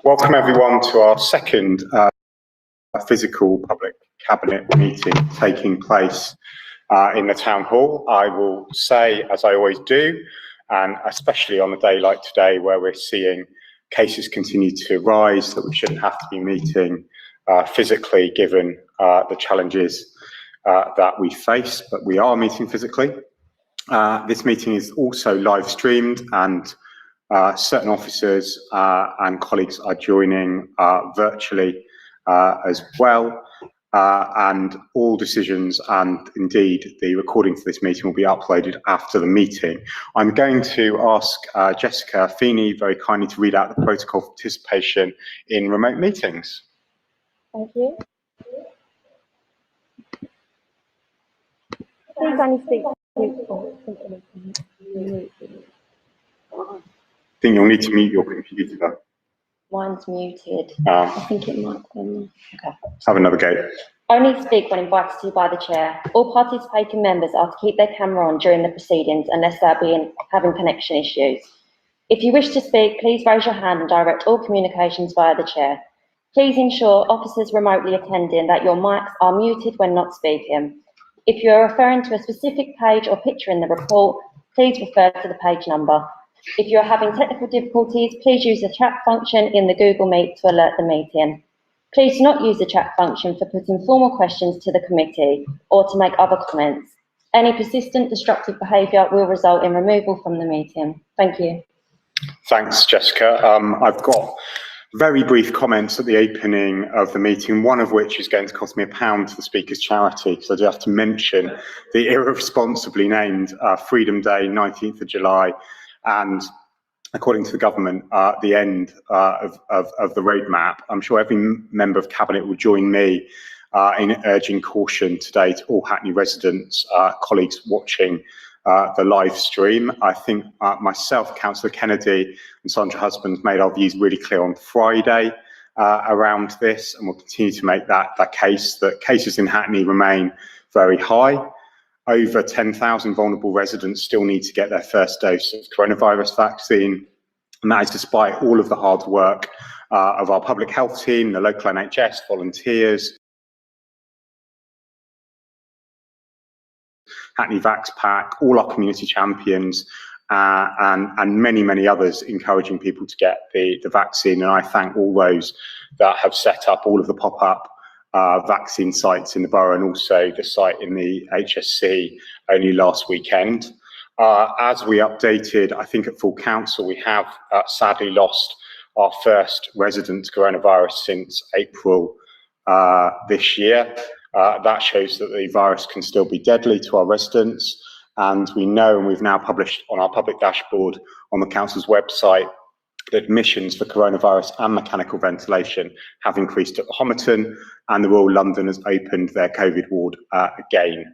Welcome everyone to our second physical public cabinet meeting taking place in the town hall. I will say, as I always do, and especially on a day like today where we're seeing cases continue to rise, that we shouldn't have to be meeting physically given the challenges that we face, but we are meeting physically. This meeting is also live streamed, and certain officers and colleagues are joining virtually as well, and all decisions and indeed the recording for this meeting will be uploaded after the meeting. I'm going to ask Jessica Feeney very kindly to read out the protocol for participation in remote meetings. Thank you. Please only speak I think you'll need to mute your computer. Mine's muted. I think it might be. Okay. Have another go. Only speak when invited to by the chair. All participating members are to keep their camera on during the proceedings unless they're having connection issues. If you wish to speak, please raise your hand and direct all communications via the chair. Please ensure officers remotely attending that your mics are muted when not speaking. If you are referring to a specific page or picture in the report, please refer to the page number. If you are having technical difficulties, please use the chat function in the Google Meet to alert the meeting. Please do not use the chat function for putting formal questions to the committee or to make other comments. Any persistent destructive behaviour will result in removal from the meeting. Thank you. Thanks, Jessica. I've got very brief comments at the opening of the meeting, one of which is going to cost me £1 to the Speaker's charity, because I do have to mention the irresponsibly named Freedom Day, 19th of July, and according to the government, the end of the roadmap. I'm sure every member of Cabinet will join me in urging caution today to all Hackney residents, colleagues watching the live stream. I think myself, Councillor Kennedy and Sandra Husbands made our views really clear on Friday around this, and we'll continue to make that case, that cases in Hackney remain very high. Over 10,000 vulnerable residents still need to get their first dose of coronavirus vaccine, and that is despite all of the hard work of our public health team, the local NHS, volunteers, Hackney Vax Pack, all our community champions, and many, many others encouraging people to get the vaccine. And I thank all those that have set up all of the pop-up vaccine sites in the borough, and also the site in the HSC only last weekend. As we updated, I think at full council, we have sadly lost our first resident coronavirus since April this year. That shows that the virus can still be deadly to our residents, and we know, and we've now published on our public dashboard on the council's website, that admissions for coronavirus and mechanical ventilation have increased at Homerton, and the Royal London has opened their COVID ward again,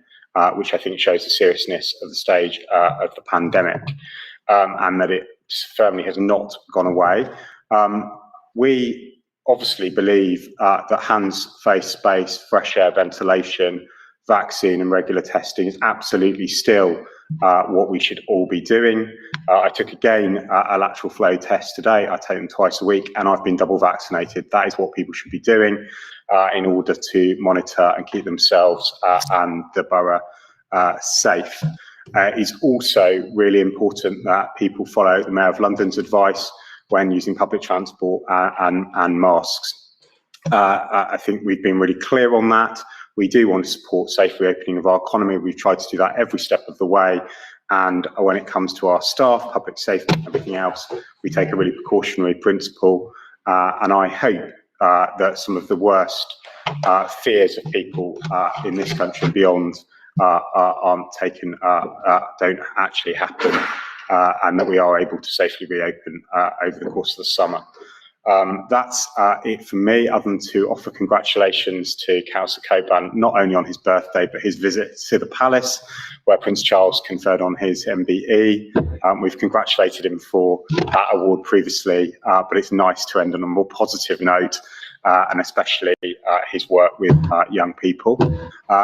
which I think shows the seriousness of the stage of the pandemic, and that it firmly has not gone away. We obviously believe that hands, face, space, fresh air, ventilation, vaccine and regular testing is absolutely still what we should all be doing. I took again a lateral flow test today. I take them twice a week, and I've been double vaccinated. That is what people should be doing in order to monitor and keep themselves and the borough safe. It's also really important that people follow the Mayor of London's advice when using public transport and masks. I think we've been really clear on that. We do want to support safe reopening of our economy. We've tried to do that every step of the way. And when it comes to our staff, public safety and everything else, we take a really precautionary principle. And I hope that some of the worst fears of people in this country and beyond aren't taken, don't actually happen, and that we are able to safely reopen over the course of the summer. That's it for me, other than to offer congratulations to Councillor Cockburn, not only on his birthday, but his visit to the Palace, where Prince Charles conferred on his MBE. We've congratulated him for that award previously, but it's nice to end on a more positive note, and especially his work with young people.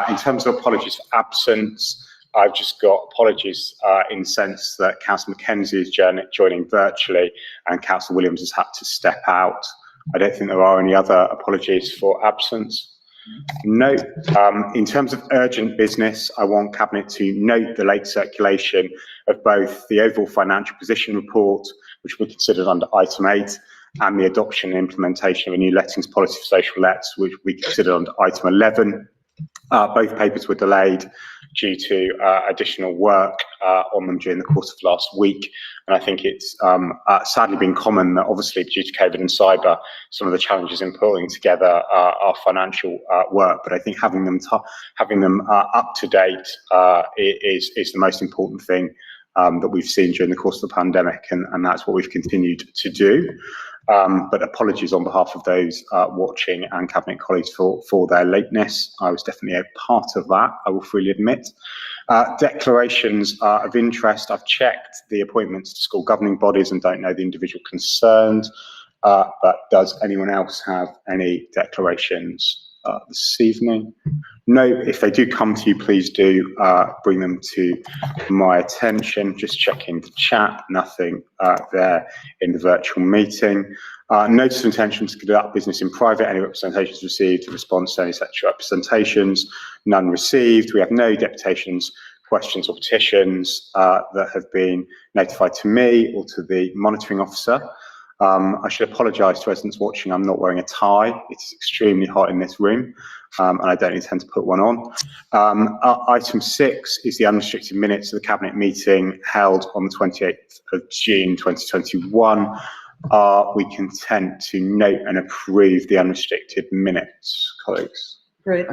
In terms of apologies for absence, I've just got apologies in the sense that Councillor Mackenzie is joining virtually, and Councillor Williams has had to step out I don't think there are any other apologies for absence. No. In terms of urgent business, I want Cabinet to note the late circulation of both the overall financial position report, which we considered under item 8, and the adoption and implementation of a new lettings policy for social lets, which we considered under item 11. Both papers were delayed due to additional work on them during the course of last week. And I think it's sadly been common that obviously due to COVID and cyber, some of the challenges in pulling together our financial work. But I think having them up to date is the most important thing that we've seen during the course of the pandemic, and that's what we've continued to do. But apologies on behalf of those watching and Cabinet colleagues for their lateness. I was definitely a part of that, I will freely admit. Declarations of interest. I've checked the appointments to school governing bodies and don't know the individual concerned. But does anyone else have any declarations this evening? No, if they do come to you, please do bring them to my attention. Just checking the chat, nothing there in the virtual meeting. Notice of intention to conduct business in private, any representations received in response to any such representations, none received. We have no deputations, questions or petitions that have been notified to me or to the monitoring officer. I should apologise to residents watching, I'm not wearing a tie. It's extremely hot in this room and I don't intend to put one on. Item 6 is the unrestricted minutes of the Cabinet meeting held on the 28th of June 2021. Are we content to note and approve the unrestricted minutes, colleagues? Agreed.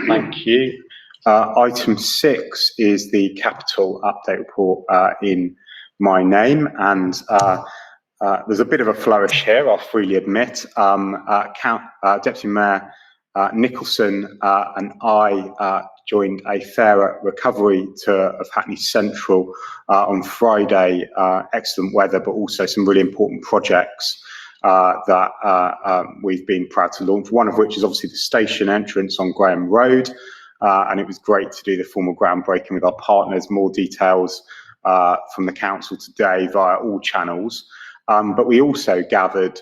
Thank you. Item 6 is the capital update report in my name, and there's a bit of a flourish here, I'll freely admit. Deputy Mayor Nicholson and I joined a fairer recovery tour of Hackney Central on Friday. Excellent weather, but also some really important projects that we've been proud to launch, one of which is obviously the station entrance on Graham Road, and it was great to do the formal groundbreaking with our partners. More details from the council today via all channels, but we also gathered,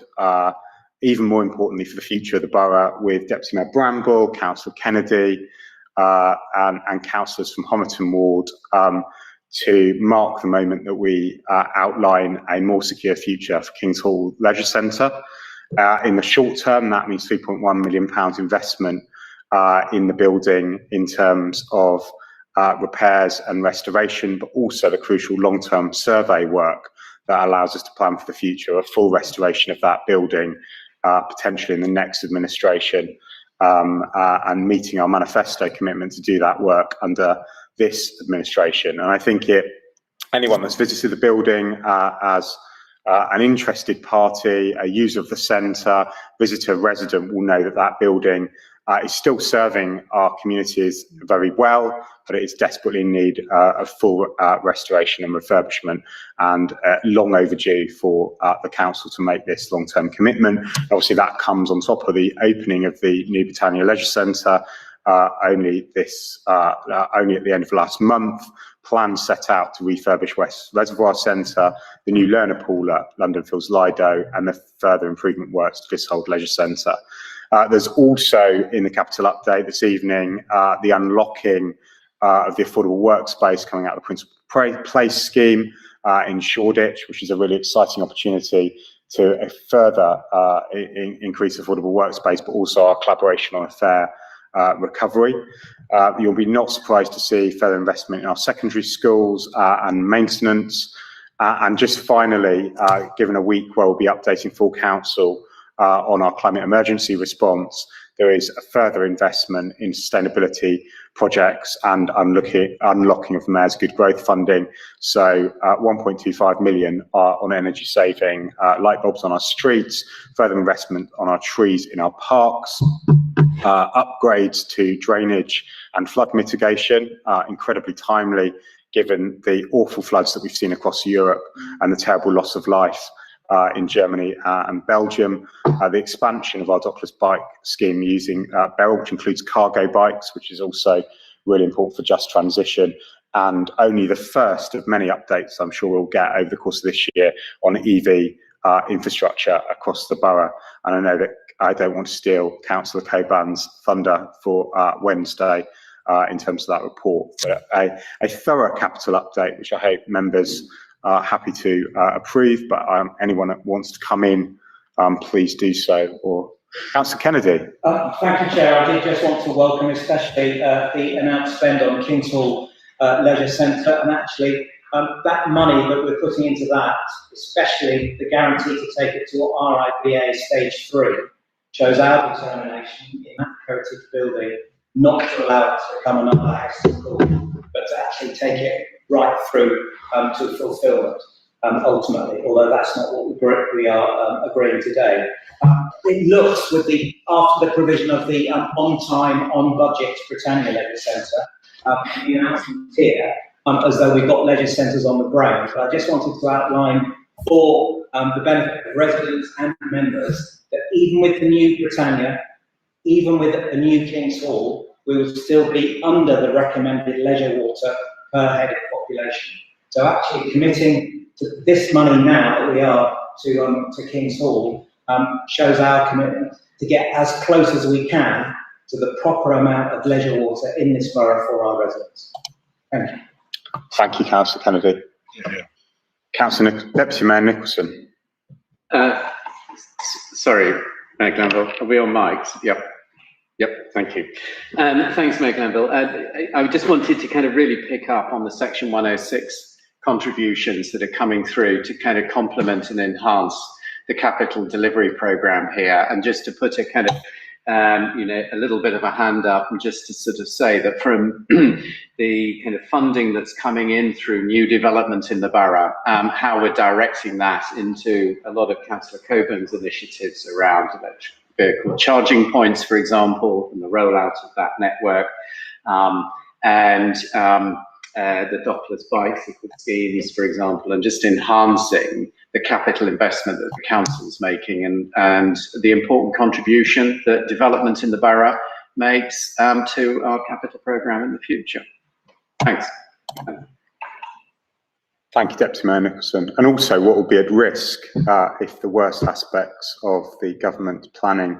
even more importantly for the future of the borough, with Deputy Mayor Bramble, Councillor Kennedy, and councillors from Homerton Ward to mark the moment that we outline a more secure future for Kings Hall Leisure Centre. In the short term, that means £3.1 million investment in the building in terms of repairs and restoration, but also the crucial long-term survey work that allows us to plan for the future, a full restoration of that building, potentially in the next administration, and meeting our manifesto commitment to do that work under this administration. And I think anyone that's visited the building as an interested party, a user of the centre, visitor, resident will know that that building is still serving our communities very well, but it is desperately in need of full restoration and refurbishment, and long overdue for the council to make this long-term commitment. Obviously, that comes on top of the opening of the new Britannia Leisure Centre only at the end of last month. Plans set out to refurbish West Reservoir Centre, the new learner pool at London Fields Lido, and the further improvement works to Clissold Leisure Centre. There's also in the capital update this evening the unlocking of the affordable workspace coming out of the Principal Place scheme in Shoreditch, which is a really exciting opportunity to further increase affordable workspace, but also our collaboration on a fair recovery. You'll be not surprised to see further investment in our secondary schools and maintenance. And just finally, given a week where we'll be updating full council on our climate emergency response, there is a further investment in sustainability projects and unlocking of the Mayor's Good Growth funding. So 1.25 million on energy saving light bulbs on our streets, further investment on our trees in our parks, upgrades to drainage and flood mitigation, incredibly timely given the awful floods that we've seen across Europe and the terrible loss of life in Germany and Belgium. The expansion of our dockless bike scheme using Beryl, which includes cargo bikes, which is also really important for just transition, and only the first of many updates I'm sure we'll get over the course of this year on EV infrastructure across the borough. And I know that I don't want to steal Councillor Coburn's thunder for Wednesday in terms of that report, but a thorough capital update, which I hope members are happy to approve, but anyone that wants to come in, please do so. Or Councillor Kennedy. Thank you, Chair. I did just want to welcome especially the announced spend on Kings Hall Leisure Centre, and actually that money that we're putting into that, especially the guarantee to take it to RIBA Stage 3, shows our determination in that heritage building not to allow it to become another Hexton School, but to actually take it right through to fulfilment ultimately, although that's not what we are agreeing today. It looks, with after the provision of the on-time, on-budget Britannia Leisure Centre, the announcement here, as though we've got leisure centres on the ground. But I just wanted to outline for the benefit of residents and members that even with the new Britannia, even with a new King's Hall, we will still be under the recommended leisure water per head of population. So actually committing to this money now that we are to King's Hall shows our commitment to get as close as we can to the proper amount of leisure water in this borough for our residents. Thank you. Thank you, Councillor Kennedy. Yeah. Councillor Deputy Mayor Nicholson. Sorry, Mayor Glanville, are we on mics? Yep, thank you. Thanks, Mayor Glanville. I just wanted to kind of really pick up on the Section 106 contributions that are coming through to kind of complement and enhance the capital delivery programme here, and just to put a kind of a little bit of a hand up, and just to sort of say that from the kind of funding that's coming in through new development in the borough, how we're directing that into a lot of Councillor Coburn's initiatives around electric vehicle charging points, for example, and the rollout of that network, and the Doppler's bicycle schemes, for example, and just enhancing the capital investment that the council's making, and the important contribution that development in the borough makes to our capital programme in the future. Thanks. Thank you, Deputy Mayor Nicholson. And also, what will be at risk if the worst aspects of the government planning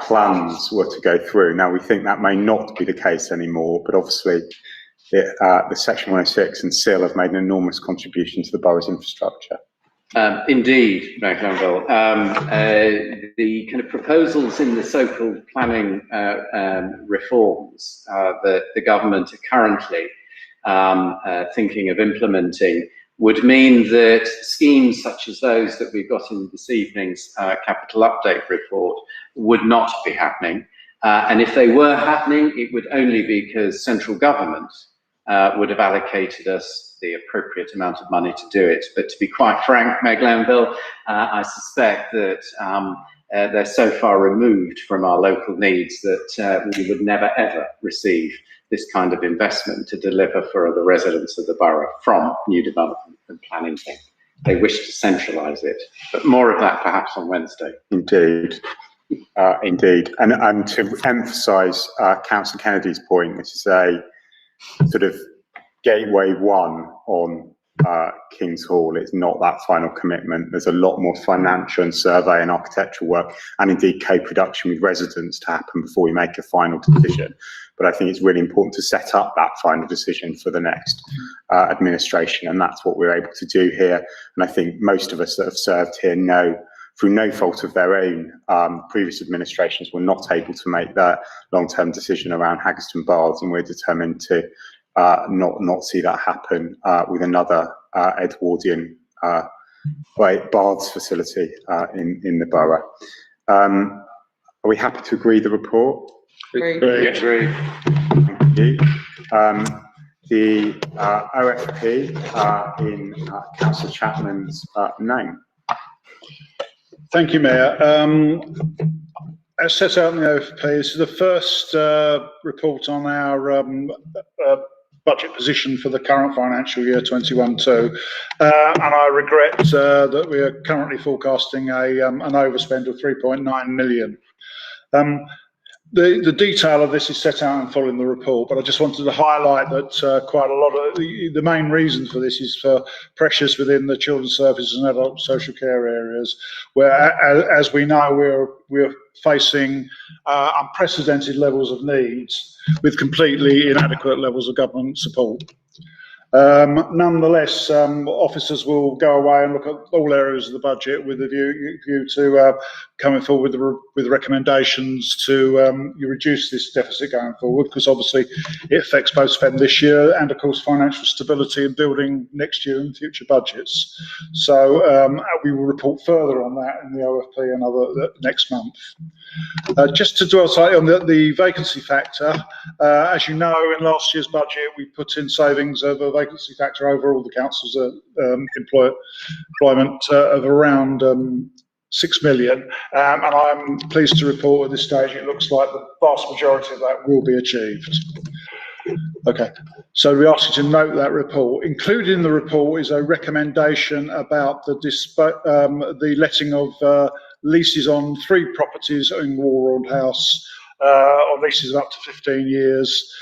plans were to go through? Now, we think that may not be the case anymore, but obviously the Section 106 and SIL have made an enormous contribution to the borough's infrastructure. Indeed, Mayor Glanville. The kind of proposals in the so-called planning reforms that the government are currently thinking of implementing would mean that schemes such as those that we've got in this evening's capital update report would not be happening. And if they were happening, it would only be because central government would have allocated us the appropriate amount of money to do it. But to be quite frank, Mayor Glanville, I suspect that they're so far removed from our local needs that we would never ever receive this kind of investment to deliver for the residents of the borough from new development and planning. They wish to centralise it, but more of that perhaps on Wednesday. Indeed. Indeed. And to emphasise Councillor Kennedy's point, this is a sort of gateway one on King's Hall. It's not that final commitment. There's a lot more financial and survey and architectural work, and indeed co-production with residents to happen before we make a final decision. But I think it's really important to set up that final decision for the next administration, and that's what we're able to do here. And I think most of us that have served here know, through no fault of their own, previous administrations were not able to make that long-term decision around Haggerston Baths, and we're determined to not see that happen with another Edwardian baths facility in the borough. Are we happy to agree the report? Agree. Thank you. The OFP in Councillor Chapman's name. Thank you, Mayor. As set out in the OFP, this is the first report on our budget position for the current financial year 21-2, and I regret that we are currently forecasting an overspend of 3.9 million. The detail of this is set out and full in the report, but I just wanted to highlight that quite a lot of the main reason for this is for pressures within the children's services and adult social care areas, where, as we know, we're facing unprecedented levels of needs with completely inadequate levels of government support. Nonetheless, officers will go away and look at all areas of the budget with a view to coming forward with recommendations to reduce this deficit going forward, because obviously it affects both spend this year and, of course, financial stability and building next year and future budgets. So we will report further on that in the OFP and other next month. Just to dwell slightly on the vacancy factor, as you know, in last year's budget we put in savings of a vacancy factor over all the council's employment of around 6 million, and I'm pleased to report at this stage it looks like the vast majority of that will be achieved. Okay, so we ask you to note that report. Included in the report is a recommendation about the letting of leases on 3 properties in Walrond House, on leases of up to 15 years.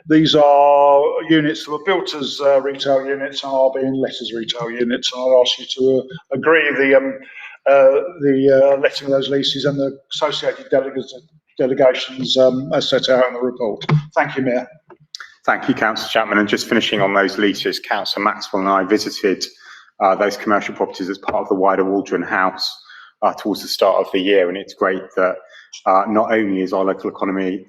These are units that were built as retail units and are being let as retail units. And I'll ask you to agree the letting of those leases and the associated delegations as set out in the report. Thank you, Mayor. Thank you, Councillor Chapman. And just finishing on those leases, Councillor Maxwell and I visited those commercial properties as part of the wider Waldron House towards the start of the year, and it's great that not only is our local economy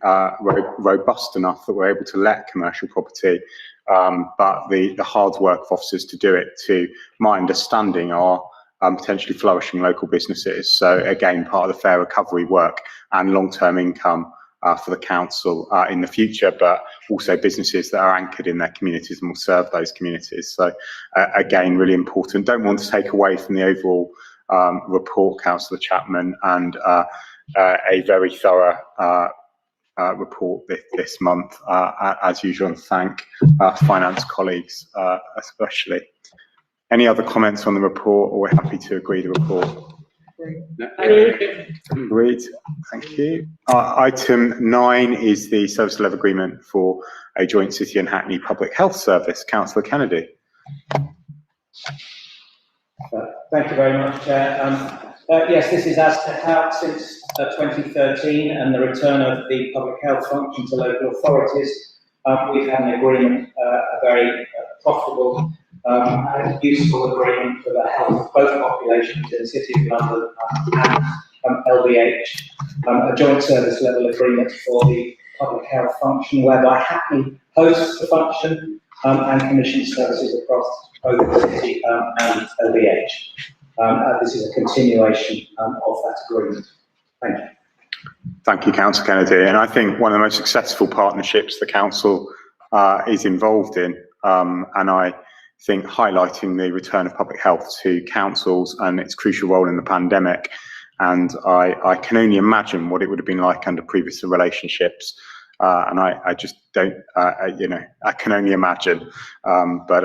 robust enough that we're able to let commercial property, but the hard work of officers to do it, to my understanding, are potentially flourishing local businesses. So again, part of the fair recovery work and long-term income for the council in the future, but also businesses that are anchored in their communities and will serve those communities. So again, really important. Don't want to take away from the overall report, Councillor Chapman, and a very thorough report this month, as usual, and thank finance colleagues especially. Any other comments on the report, or we're happy to agree the report? Agreed. Thank you. Item 9 is the service level agreement for a joint City and Hackney public health service. Councillor Kennedy. Thank you very much, Chair. Yes, this is as set out since 2013 and the return of the public health function to local authorities. We've had an agreement, a very profitable and useful agreement for the health of both populations in the City of London and LBH, a joint service level agreement for the public health function, whereby Hackney hosts the function and commissions services across both the City and LBH. This is a continuation of that agreement. Thank you. Thank you, Councillor Kennedy. And I think one of the most successful partnerships the council is involved in, and I think highlighting the return of public health to councils and its crucial role in the pandemic. And I can only imagine what it would have been like under previous relationships. And I just don't, I can only imagine. But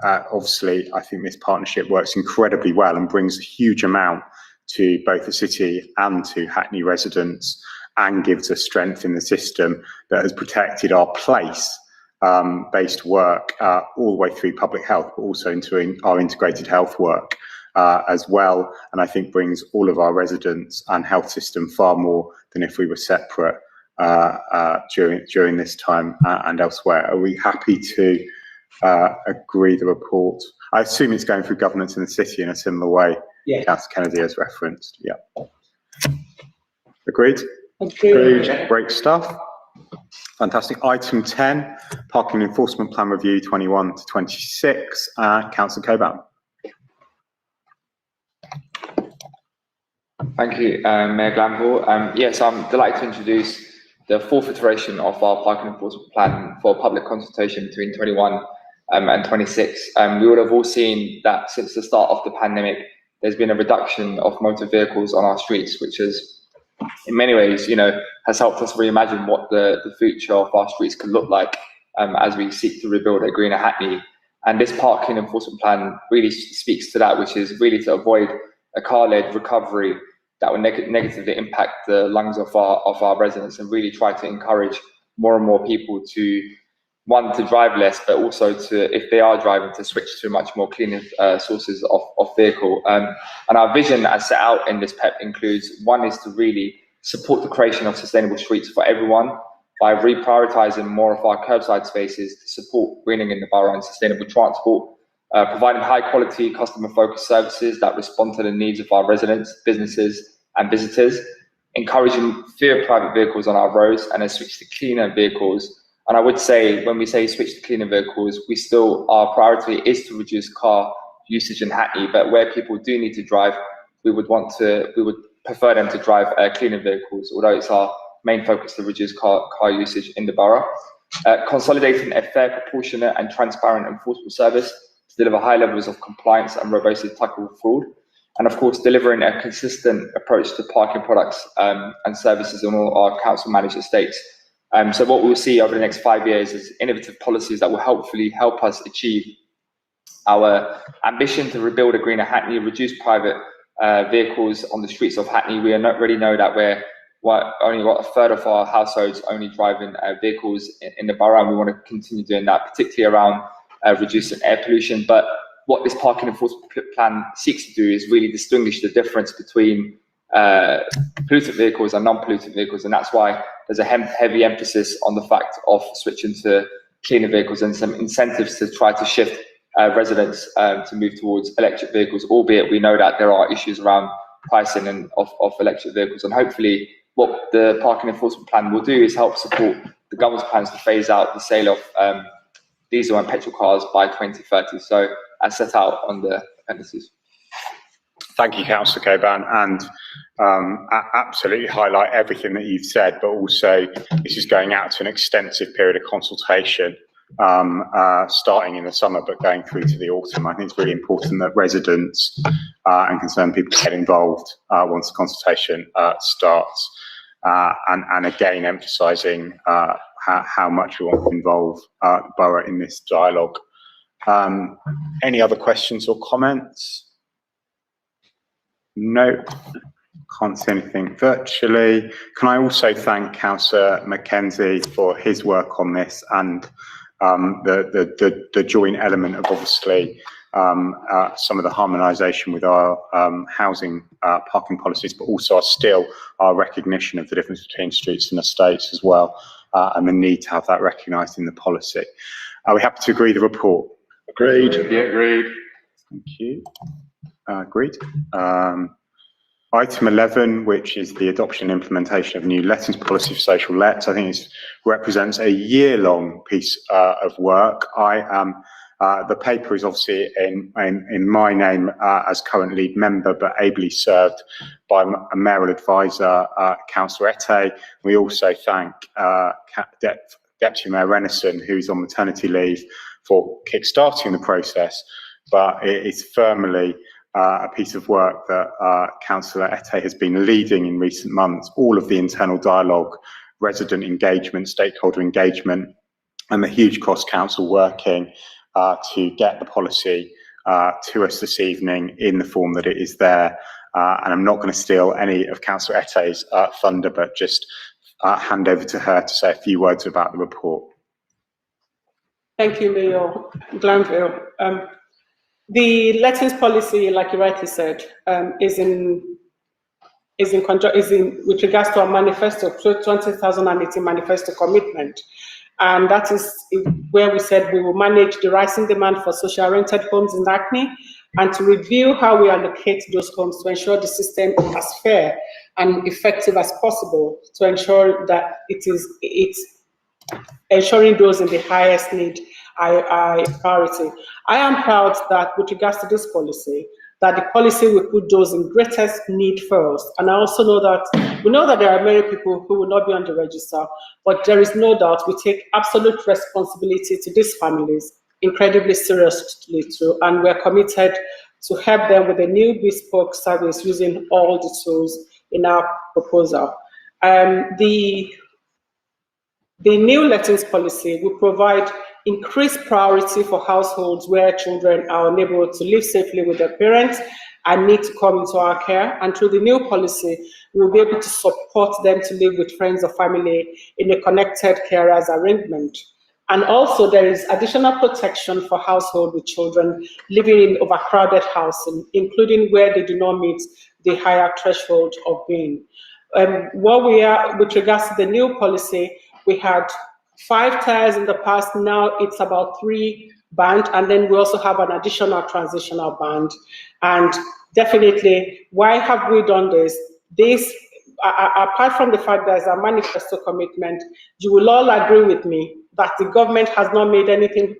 obviously, I think this partnership works incredibly well and brings a huge amount to both the city and to Hackney residents, and gives us strength in the system that has protected our place-based work all the way through public health, but also into our integrated health work as well. And I think brings all of our residents and health system far more than if we were separate during this time and elsewhere. Are we happy to agree the report? I assume it's going through governance in the city in a similar way. Yeah. Councillor Kennedy has referenced. Yeah. Agreed? Agreed. Great stuff. Fantastic. Item 10, Parking Enforcement Plan Review 21 to 26. Councillor Coburn. Thank you, Mayor Glanville. Yes, I'm delighted to introduce the 4th iteration of our Parking Enforcement Plan for public consultation between 21 and 26. We would have all seen that since the start of the pandemic, there's been a reduction of motor vehicles on our streets, which is, in many ways, has helped us reimagine what the future of our streets could look like as we seek to rebuild a greener Hackney. And this parking enforcement plan really speaks to that, which is really to avoid a car-led recovery that will negatively impact the lungs of our residents, and really try to encourage more and more people to, one, to drive less, but also to, if they are driving, to switch to much more cleaner sources of vehicle. And our vision as set out in this PEP includes, one is to really support the creation of sustainable streets for everyone by reprioritising more of our curbside spaces to support greening in the borough and sustainable transport, providing high quality customer focused services that respond to the needs of our residents, businesses and visitors, encouraging fewer private vehicles on our roads, and a switch to cleaner vehicles. And I would say, when we say switch to cleaner vehicles, our priority is to reduce car usage in Hackney, but where people do need to drive, we would prefer them to drive cleaner vehicles, although it's our main focus to reduce car usage in the borough. Consolidating a fair, proportionate and transparent enforcement service to deliver high levels of compliance and robustly tackle fraud. And of course, delivering a consistent approach to parking products and services on all our council managed estates. So what we'll see over the next 5 years is innovative policies that will hopefully help us achieve our ambition to rebuild a greener Hackney, reduce private vehicles on the streets of Hackney. We already know that only got a third of our households only driving vehicles in the borough, and we want to continue doing that, particularly around reducing air pollution. But what this parking enforcement plan seeks to do is really distinguish the difference between pollutant vehicles and non-pollutant vehicles, and that's why there's a heavy emphasis on the fact of switching to cleaner vehicles and some incentives to try to shift residents to move towards electric vehicles, albeit we know that there are issues around pricing of electric vehicles. And hopefully what the parking enforcement plan will do is help support the government's plans to phase out the sale of diesel and petrol cars by 2030. So as set out on the appendices. Thank you, Councillor Cockburn, and absolutely highlight everything that you've said, but also this is going out to an extensive period of consultation, starting in the summer but going through to the autumn. I think it's really important that residents and concerned people get involved once the consultation starts, and again emphasising how much we want to involve the borough in this dialogue. Any other questions or comments? No, can't see anything virtually. Can I also thank Councillor Mackenzie for his work on this, and the joint element of obviously some of the harmonisation with our housing parking policies, but also our recognition of the difference between streets and estates as well, and the need to have that recognised in the policy. Are we happy to agree the report? Agreed. Yeah, agreed. Thank you. Agreed. Item 11, which is the adoption and implementation of a new lettings policy for social lets. I think it represents a year-long piece of work. The paper is obviously in my name as current lead member, but ably served by a mayoral advisor, Councillor Ette. We also thank Deputy Mayor Renison, who's on maternity leave, for kick-starting the process, but it is firmly a piece of work that Councillor Ette has been leading in recent months. All of the internal dialogue, resident engagement, stakeholder engagement, and the huge cross-council working to get the policy to us this evening in the form that it is there. And I'm not going to steal any of Councillor Ette's thunder, but just hand over to her to say a few words about the report. Thank you, Mayor Glanville. The lettings policy, like you rightly said, is with regards to our manifesto, 2018 manifesto commitment. And that is where we said we will manage the rising demand for social rented homes in Hackney, and to review how we allocate those homes to ensure the system is as fair and effective as possible, to ensure that it's ensuring those in the highest need are priority. I am proud that with regards to this policy, that the policy will put those in greatest need first. And I also know that we know that there are many people who will not be on the register, but there is no doubt we take absolute responsibility to these families incredibly seriously too, and we're committed to help them with a new bespoke service using all the tools in our proposal. The new lettings policy will provide increased priority for households where children are unable to live safely with their parents, and need to come into our care. And through the new policy, we'll be able to support them to live with friends or family in a connected carers arrangement. And also there is additional protection for households with children living in overcrowded housing, including where they do not meet the higher threshold of being. What we are, with regards to the new policy, we had 5 tiers in the past, now it's about 3 band, and then we also have an additional transitional band. And definitely, why have we done this? This, apart from the fact there's a manifesto commitment, you will all agree with me that the government has not made anything,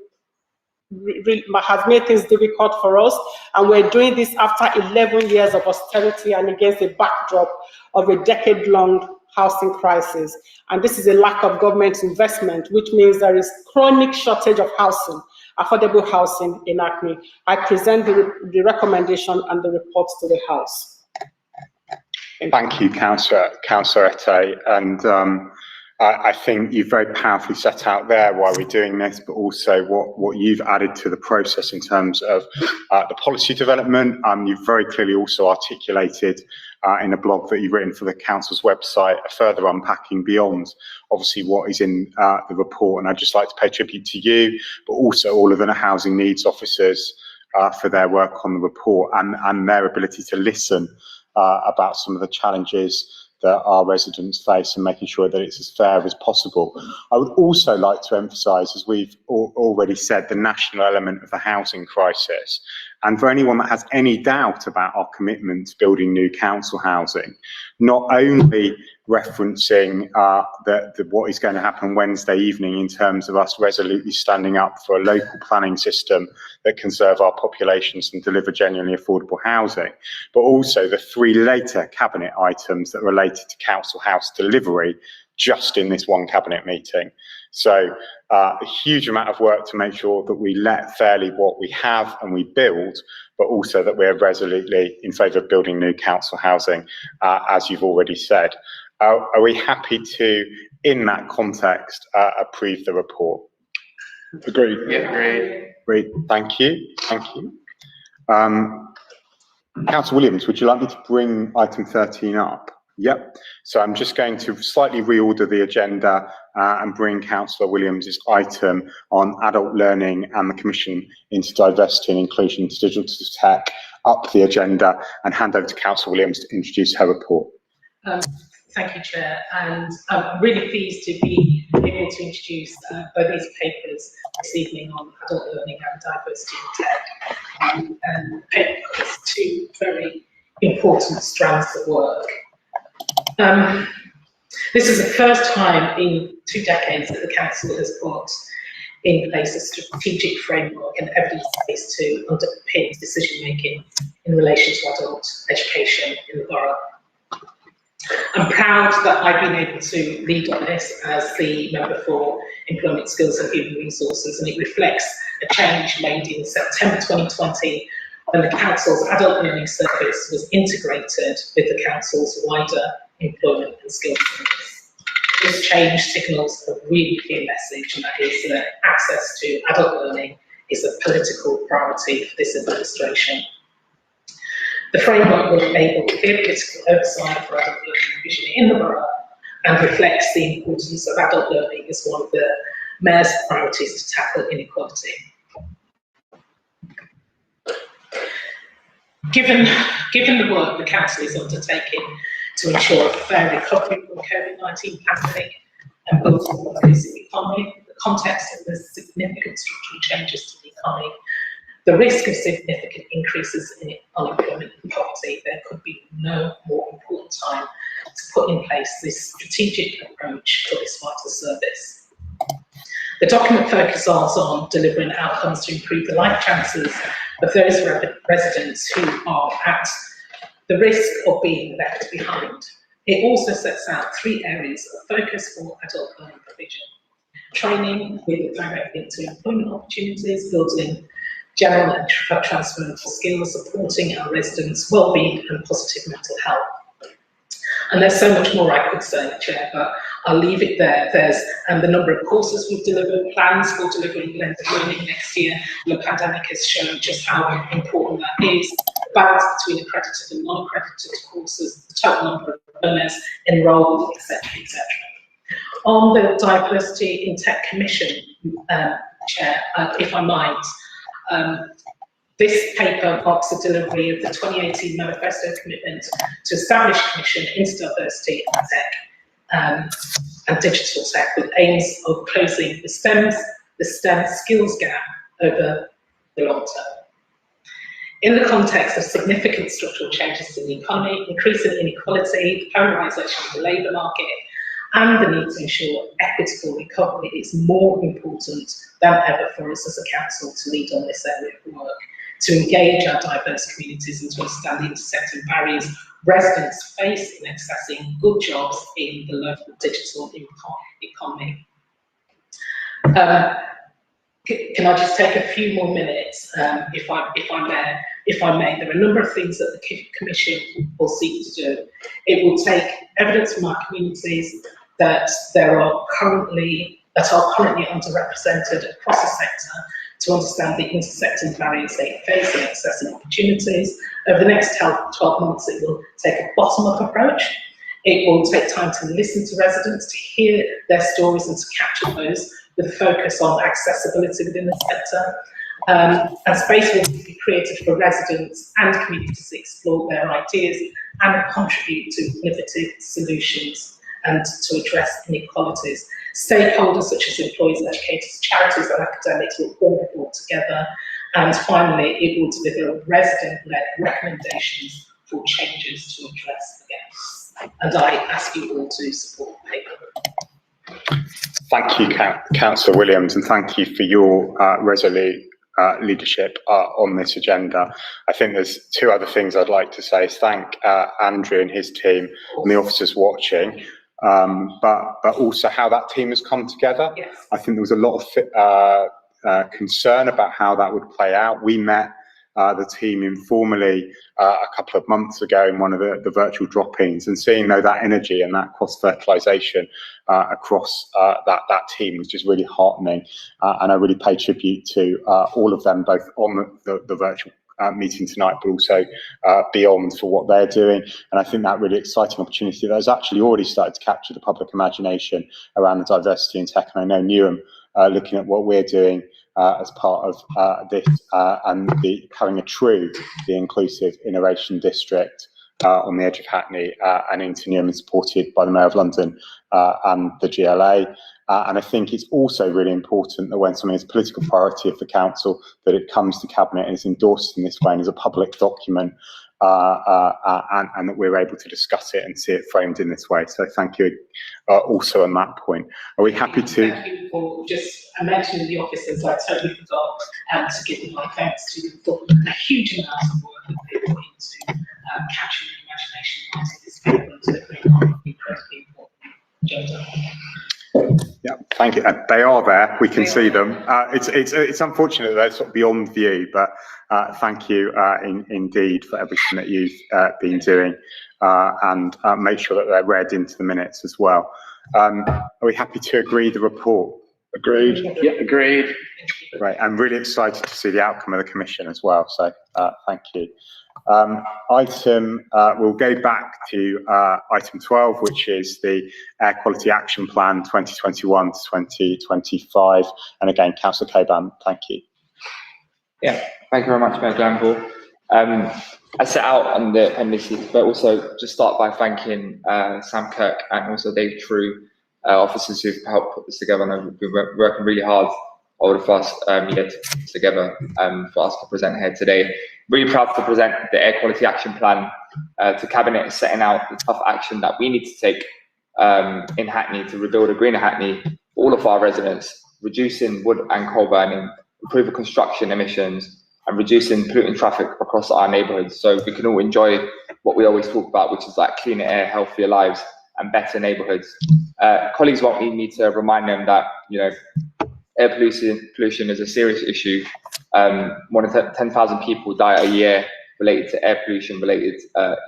has made things difficult for us, and we're doing this after 11 years of austerity and against the backdrop of a decade-long housing crisis. And this is a lack of government investment, which means there is chronic shortage of housing, affordable housing in Acne. I present the recommendation and the report to the House. Thank you, Councillor Ette. And I think you've very powerfully set out there why we're doing this, but also what you've added to the process in terms of the policy development. You've very clearly also articulated in a blog that you've written for the Council's website a further unpacking beyond obviously what is in the report. And I'd just like to pay tribute to you, but also all of the housing needs officers for their work on the report and their ability to listen about some of the challenges that our residents face and making sure that it's as fair as possible. I would also like to emphasise, as we've already said, the national element of the housing crisis. And for anyone that has any doubt about our commitment to building new council housing, not only referencing what is going to happen Wednesday evening in terms of us resolutely standing up for a local planning system that can serve our populations and deliver genuinely affordable housing, but also the 3 later cabinet items that related to council house delivery just in this one cabinet meeting. So a huge amount of work to make sure that we let fairly what we have and we build, but also that we're resolutely in favour of building new council housing, as you've already said. Are we happy to, in that context, approve the report? Agreed. Yeah, great. Great, thank you. Councillor Williams, would you like me to bring item 13 up? Yep. So I'm just going to slightly reorder the agenda and bring Councillor Williams' item on adult learning and the Commission into Diversity and Inclusion into Digital Tech up the agenda and hand over to Councillor Williams to introduce her report. Thank you, Chair, and I'm really pleased to be able to introduce both these papers this evening on adult learning and diversity in tech, and papers 2 very important strands of work. This is the first time in 2 decades that the Council has put in place a strategic framework and evidence base to underpin decision making in relation to adult education in the borough. I'm proud that I've been able to lead on this as the Member for Employment, Skills and Human Resources, and it reflects a change made in September 2020 when the Council's Adult Learning Service was integrated with the Council's wider Employment and Skills Service. This change signals a really clear message, and that is that access to adult learning is a political priority for this administration. The framework will enable clear political oversight for adult learning provision in the borough and reflects the importance of adult learning as one of the Mayor's priorities to tackle inequality. Given the work the Council is undertaking to ensure a fair recovery from the COVID-19 pandemic and build a more inclusive economy, in the context of the significant structural changes to the economy, the risk of significant increases in unemployment and poverty, there could be no more important time to put in place this strategic approach for this vital service. The document focuses on delivering outcomes to improve the life chances of those residents who are at the risk of being left behind. It also sets out 3 areas of focus for adult learning provision: training with a direct link to employment opportunities, building general and transferable skills, supporting our residents' well-being and positive mental health. And there's so much more I could say, Chair, but I'll leave it there. There's the number of courses we've delivered, plans for delivering blended learning next year. The pandemic has shown just how important that is the balance between accredited and non-accredited courses, the total number of learners enrolled, etc., etc. On the Diversity in Tech Commission, Chair, if I might, this paper marks the delivery of the 2018 manifesto commitment to establish a commission into diversity in tech and digital tech, with aims of closing the STEM skills gap over the long term. In the context of significant structural changes in the economy, increasing inequality, the polarisation of the labour market, and the need to ensure equitable recovery, it's more important than ever for us as a council to lead on this area of work, to engage our diverse communities and to understand the intersecting barriers residents face in accessing good jobs in the local digital economy. Can I just take a few more minutes, if I may? There are a number of things that the Commission will seek to do. It will take evidence from our communities that are currently underrepresented across the sector to understand the intersecting barriers they face in accessing opportunities. Over the next 12 months, it will take a bottom-up approach. It will take time to listen to residents, to hear their stories and to capture those, with a focus on accessibility within the sector. And space will be created for residents and communities to explore their ideas and contribute to innovative solutions and to address inequalities. Stakeholders such as employees, educators, charities and academics will all be brought together. And finally, it will deliver resident-led recommendations for changes to address the gaps. And I ask you all to support the paper. Thank you, Councillor Williams, and thank you for your resolute leadership on this agenda. I think there's two other things I'd like to say is thank Andrew and his team and the officers watching, but also how that team has come together. Yes. I think there was a lot of concern about how that would play out. We met the team informally a couple of months ago in one of the virtual drop-ins, and seeing that energy and that cross-fertilisation across that team was just really heartening, and I really pay tribute to all of them, both on the virtual meeting tonight, but also beyond, for what they're doing. And I think that really exciting opportunity that has actually already started to capture the public imagination around the diversity in tech. And I know Newham, looking at what we're doing as part of this and having a true, the inclusive innovation district on the edge of Hackney and into Newham, supported by the Mayor of London and the GLA. And I think it's also really important that when something is a political priority of the council, that it comes to cabinet and is endorsed in this way and is a public document, and that we're able to discuss it and see it framed in this way. So thank you also on that point. Are we happy to? Thank you for just mentioning the officers. I totally forgot to give my thanks to you for a huge amount of work that they put into capturing the imagination of this paper and delivering on the incredibly important agenda. Yeah, thank you. They are there. We can see them. It's unfortunate they're sort of beyond view, but thank you indeed for everything that you've been doing, and make sure that they're read into the minutes as well. Are we happy to agree the report? Agreed. Yeah, agreed. Right, I'm really excited to see the outcome of the commission as well. So thank you. We'll go back to item 12, which is the Air Quality Action Plan 2021 to 2025. And again, Councillor Cockburn, thank you. Yeah, thank you very much, Mayor Glanville. I set out on the appendices, but also just start by thanking Sam Kirk and also Dave True, officers who've helped put this together, and we've been working really hard over the first year together for us to present here today. Really proud to present the Air Quality Action Plan to Cabinet, setting out the tough action that we need to take in Hackney to rebuild a greener Hackney for all of our residents, reducing wood and coal burning, improving construction emissions, and reducing polluting traffic across our neighbourhoods, so we can all enjoy what we always talk about, which is like cleaner air, healthier lives, and better neighbourhoods. Colleagues won't need me to remind them that, you know, air pollution is a serious issue. More than 10,000 people die a year related to air pollution related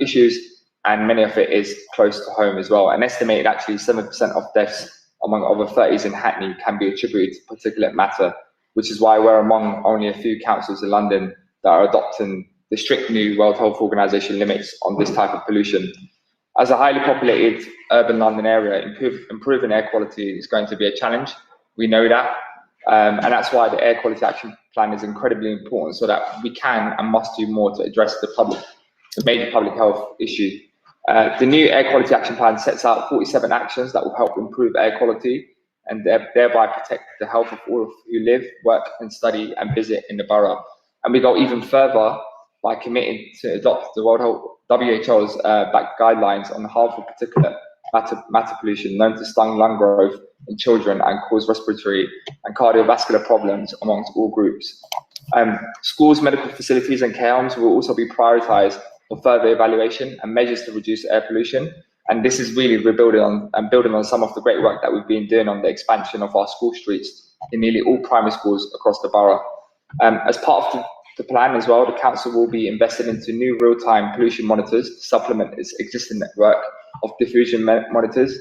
issues, and many of it is close to home as well. An estimated actually 7% of deaths among over 30s in Hackney can be attributed to particulate matter, which is why we're among only a few councils in London that are adopting the strict new World Health Organization limits on this type of pollution. As a highly populated urban London area, improving air quality is going to be a challenge. We know that. And that's why the Air Quality Action Plan is incredibly important, so that we can and must do more to address the major public health issue. The new Air Quality Action Plan sets out 47 actions that will help improve air quality and thereby protect the health of all who live, work and study and visit in the borough. And we go even further by committing to adopt the WHO's backed guidelines on the harmful particulate matter pollution known to stung lung growth in children and cause respiratory and cardiovascular problems amongst all groups. Schools, medical facilities and care homes will also be prioritised for further evaluation and measures to reduce air pollution. And this is really building on some of the great work that we've been doing on the expansion of our school streets in nearly all primary schools across the borough. As part of the plan as well, the council will be invested into new real-time pollution monitors to supplement its existing network of diffusion monitors.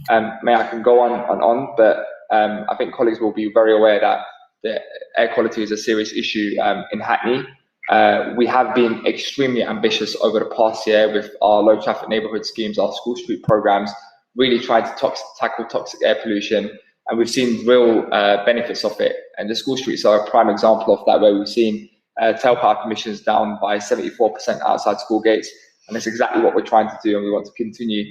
I can go on, but I think colleagues will be very aware that the air quality is a serious issue in Hackney. We have been extremely ambitious over the past year with our low traffic neighbourhood schemes, our school street programmes, really trying to tackle toxic air pollution, and we've seen real benefits of it. And the school streets are a prime example of that, where we've seen tailpipe emissions down by 74% outside school gates, and that's exactly what we're trying to do, and we want to continue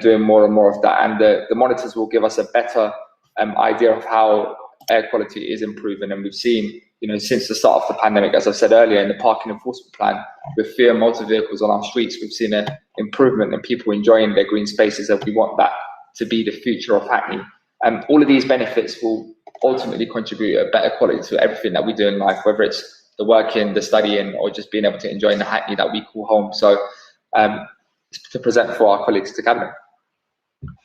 doing more and more of that. And the monitors will give us a better idea of how air quality is improving. And we've seen, since the start of the pandemic, as I said earlier, in the parking enforcement plan, with fewer motor vehicles on our streets, we've seen an improvement in people enjoying their green spaces, and we want that to be the future of Hackney. All of these benefits will ultimately contribute a better quality to everything that we do in life, whether it's the working, the studying, or just being able to enjoy the Hackney that we call home. So to present for our colleagues to Cabinet.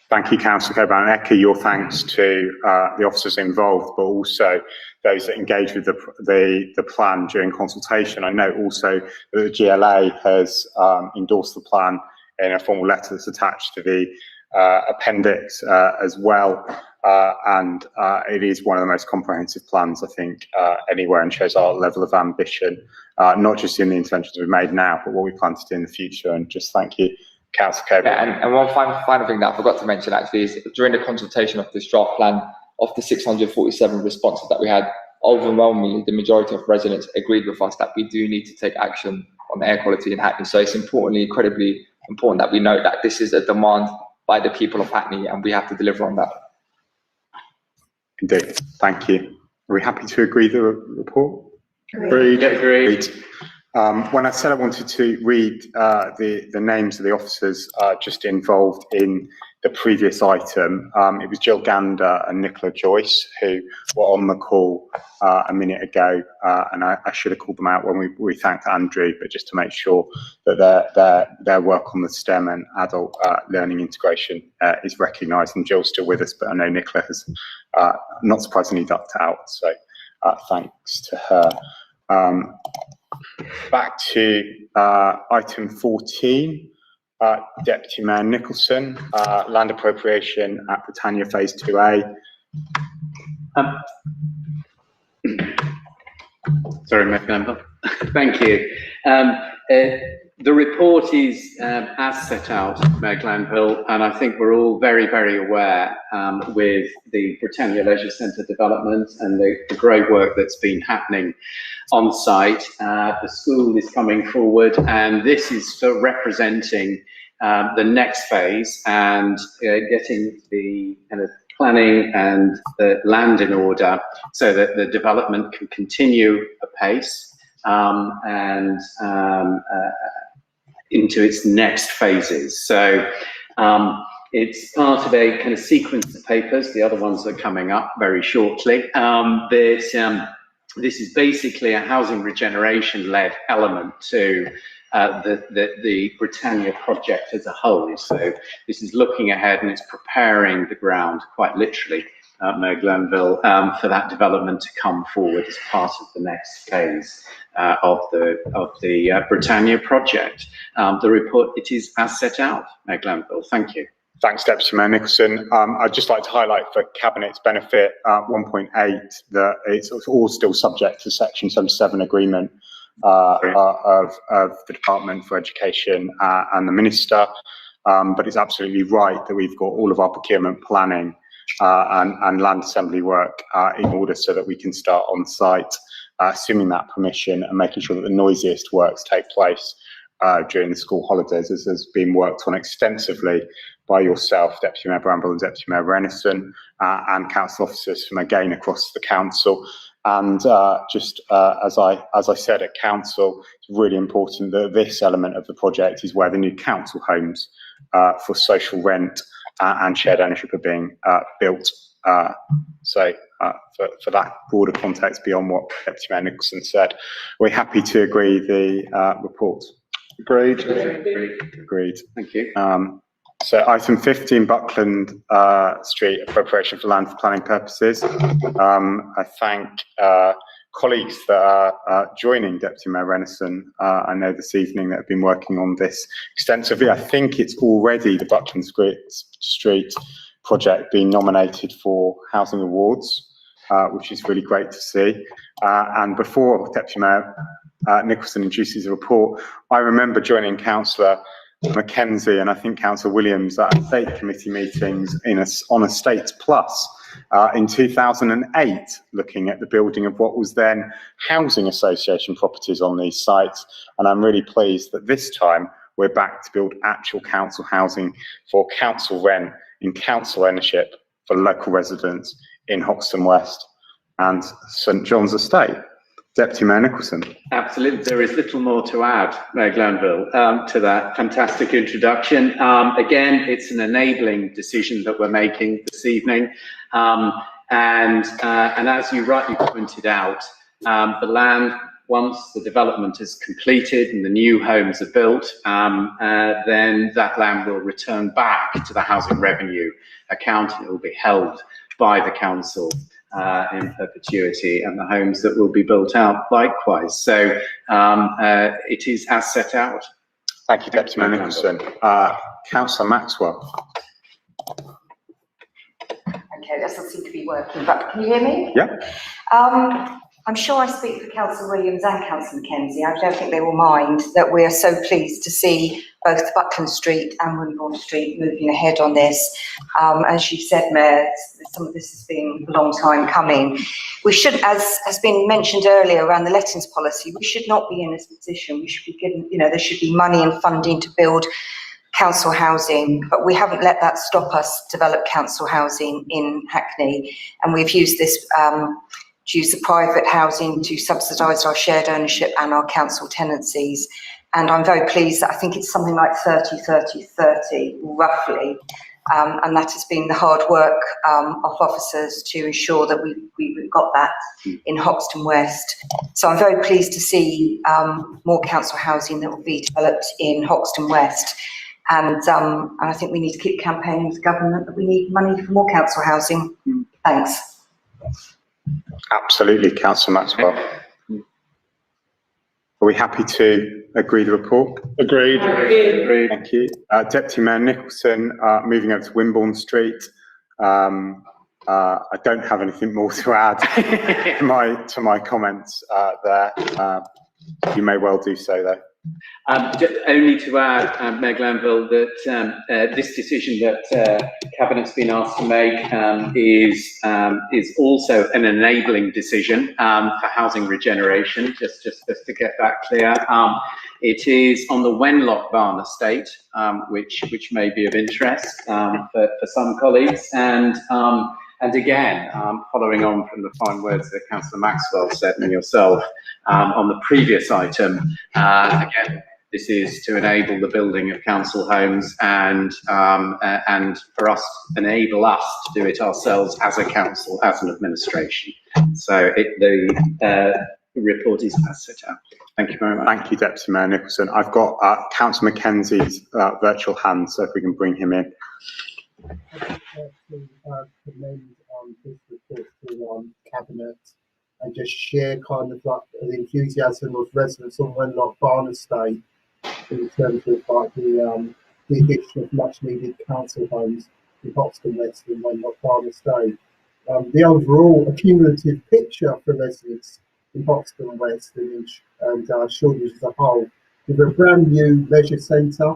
Thank you, Councillor Coburn, and echo your thanks to the officers involved, but also those that engage with the plan during consultation. I note also that the GLA has endorsed the plan in a formal letter that's attached to the appendix as well, and it is one of the most comprehensive plans, I think, anywhere, and shows our level of ambition, not just in the interventions we've made now, but what we plan to do in the future. And just thank you, Councillor Coburn. Yeah, and one final thing that I forgot to mention actually is during the consultation of this draft plan, of the 647 responses that we had, overwhelmingly the majority of residents agreed with us that we do need to take action on air quality in Hackney. So it's incredibly important that we know that this is a demand by the people of Hackney, and we have to deliver on that. Indeed, thank you. Are we happy to agree the report? Agreed. Agreed. When I said I wanted to read the names of the officers just involved in the previous item, it was Jill Gander and Nicola Joyce who were on the call a minute ago, and I should have called them out when we thanked Andrew, but just to make sure that their work on the STEM and adult learning integration is recognised. And Jill's still with us, but I know Nicola has not surprisingly ducked out, so thanks to her. Back to item 14, Deputy Mayor Nicholson, land appropriation at Britannia Phase 2A. Sorry, Mayor Glanville. Thank you. The report is as set out, Mayor Glanville, and I think we're all very, very aware with the Britannia Leisure Centre development and the great work that's been happening on site. The school is coming forward, and this is for representing the next phase and getting the kind of planning and the land in order so that the development can continue apace and into its next phases. So it's part of a kind of sequence of papers. The other ones are coming up very shortly. This is basically a housing regeneration-led element to the Britannia project as a whole. So this is looking ahead, and it's preparing the ground, quite literally, Mayor Glanville, for that development to come forward as part of the next phase of the Britannia project. The report, it is as set out, Mayor Glanville. Thank you. Thanks, Deputy Mayor Nicholson. I'd just like to highlight for Cabinet's benefit 1.8 that it's all still subject to Section 77 agreement of the Department for Education and the Minister. But it's absolutely right that we've got all of our procurement planning and land assembly work in order so that we can start on site, assuming that permission and making sure that the noisiest works take place during the school holidays, as has been worked on extensively by yourself, Deputy Mayor Bramble and Deputy Mayor Renison, and council officers from again across the council. And just as I said at council, it's really important that this element of the project is where the new council homes for social rent and shared ownership are being built. So for that broader context beyond what Deputy Mayor Nicholson said, we're happy to agree the report. Agreed. Agreed. Thank you. So item 15, Buckland Street, appropriation for land for planning purposes. I thank colleagues that are joining Deputy Mayor Renison, I know this evening, that have been working on this extensively. I think it's already the Buckland Street project being nominated for housing awards, which is really great to see. And before Deputy Mayor Nicholson introduces the report, I remember joining Councillor Mackenzie and I think Councillor Williams at Estate Committee meetings on Estates Plus in 2008, looking at the building of what was then housing association properties on these sites. And I'm really pleased that this time we're back to build actual council housing for council rent in council ownership for local residents in Hoxton West and St John's Estate. Deputy Mayor Nicholson. Absolutely. There is little more to add, Mayor Glanville, to that fantastic introduction. Again, it's an enabling decision that we're making this evening. And as you rightly pointed out, the land, once the development is completed and the new homes are built, then that land will return back to the housing revenue account and it will be held by the council in perpetuity, and the homes that will be built out likewise. So it is as set out. Thank you, Deputy Mayor Nicholson. Councillor Maxwell. Okay, that doesn't seem to be working, but can you hear me? Yeah. I'm sure I speak for Councillor Williams and Councillor Mackenzie. I don't think they will mind that we are so pleased to see both Buckland Street and Wimborne Street moving ahead on this. As you said, Mayor, some of this has been a long time coming. We should, as has been mentioned earlier around the lettings policy, we should not be in this position. We should be given, there should be money and funding to build council housing, but we haven't let that stop us develop council housing in Hackney. And we've used this to use the private housing to subsidise our shared ownership and our council tenancies. And I'm very pleased that I think it's something like 30-30-30 roughly. And that has been the hard work of officers to ensure that we've got that in Hoxton West. So I'm very pleased to see more council housing that will be developed in Hoxton West. And I think we need to keep campaigning with government that we need money for more council housing. Thanks. Absolutely, Councillor Maxwell. Are we happy to agree the report? Agreed. Agreed. Thank you. Deputy Mayor Nicholson, moving over to Wimborne Street. I don't have anything more to add to my comments there. You may well do so, though. Only to add, Mayor Glanville, that this decision that Cabinet's been asked to make is also an enabling decision for housing regeneration, just to get that clear. It is on the Wenlock Barn estate, which may be of interest for some colleagues. And again, following on from the fine words that Councillor Maxwell said and yourself on the previous item, again, this is to enable the building of council homes and for us, enable us to do it ourselves as a council, as an administration. So the report is as set out. Thank you very much. Thank you, Deputy Mayor Nicholson. I've got Councillor Mackenzie's virtual hand, so if we can bring him in. Commend on this report to Cabinet and just share kind of like the enthusiasm of residents on Wenlock Barn estate in terms of like the addition of much needed council homes in Hoxton West and Wenlock Barn estate. The overall accumulative picture for residents in Hoxton West and Shoreditch as a whole, with a brand new leisure centre,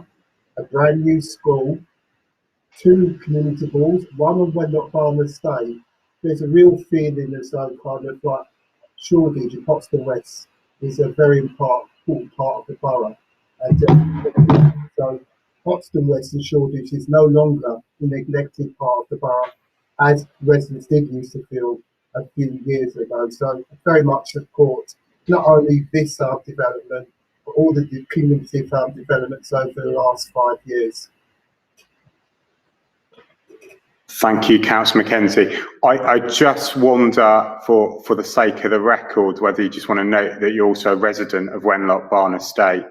a brand new school, 2 community halls, one on Wenlock Barn Estate. There's a real feeling as though kind of like Shoreditch and Hoxton West is a very important part of the borough. And so Hoxton West and Shoreditch is no longer a neglected part of the borough, as residents did used to feel a few years ago. So I very much support not only this development, but all the community developments over the last 5 years. Thank you, Councillor Mackenzie. I just wonder, for the sake of the record, whether you just want to note that you're also a resident of Wenlock Barn Estate.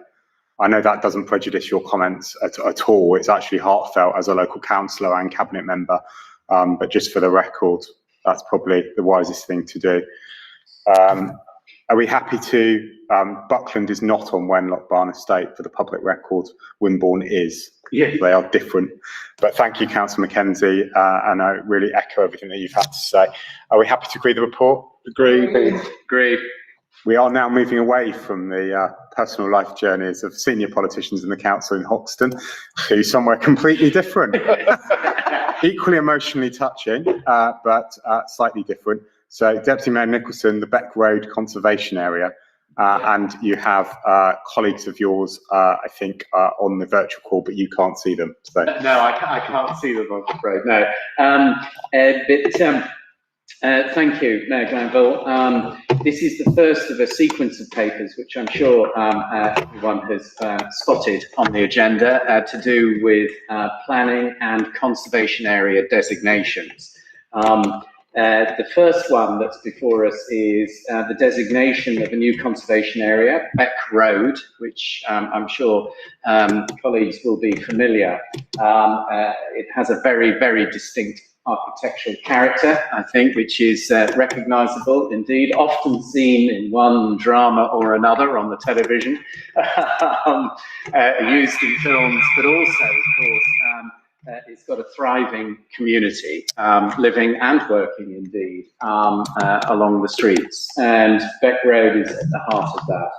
I know that doesn't prejudice your comments at all. It's actually heartfelt as a local councillor and cabinet member. But just for the record, that's probably the wisest thing to do. Are we happy to, Buckland is not on Wenlock Barn Estate, for the public record, Wimborne is. Yeah. They are different. But thank you, Councillor Mackenzie, and I really echo everything that you've had to say. Are we happy to agree the report? Agreed. We are now moving away from the personal life journeys of senior politicians in the council in Hoxton to somewhere completely different. Equally emotionally touching, but slightly different. So Deputy Mayor Nicholson, the Beck Road Conservation Area, and you have colleagues of yours, I think, on the virtual call, but you can't see them. So. No, I can't see them, I'm afraid, no. Thank you, Mayor Glanville. This is the first of a sequence of papers, which I'm sure everyone has spotted on the agenda, to do with planning and conservation area designations. The first one that's before us is the designation of a new conservation area, Beck Road, which I'm sure colleagues will be familiar. It has a very, very distinct architectural character, I think, which is recognisable indeed, often seen in one drama or another on the television, used in films, but also, of course, it's got a thriving community, living and working indeed, along the streets, and Beck Road is at the heart of that.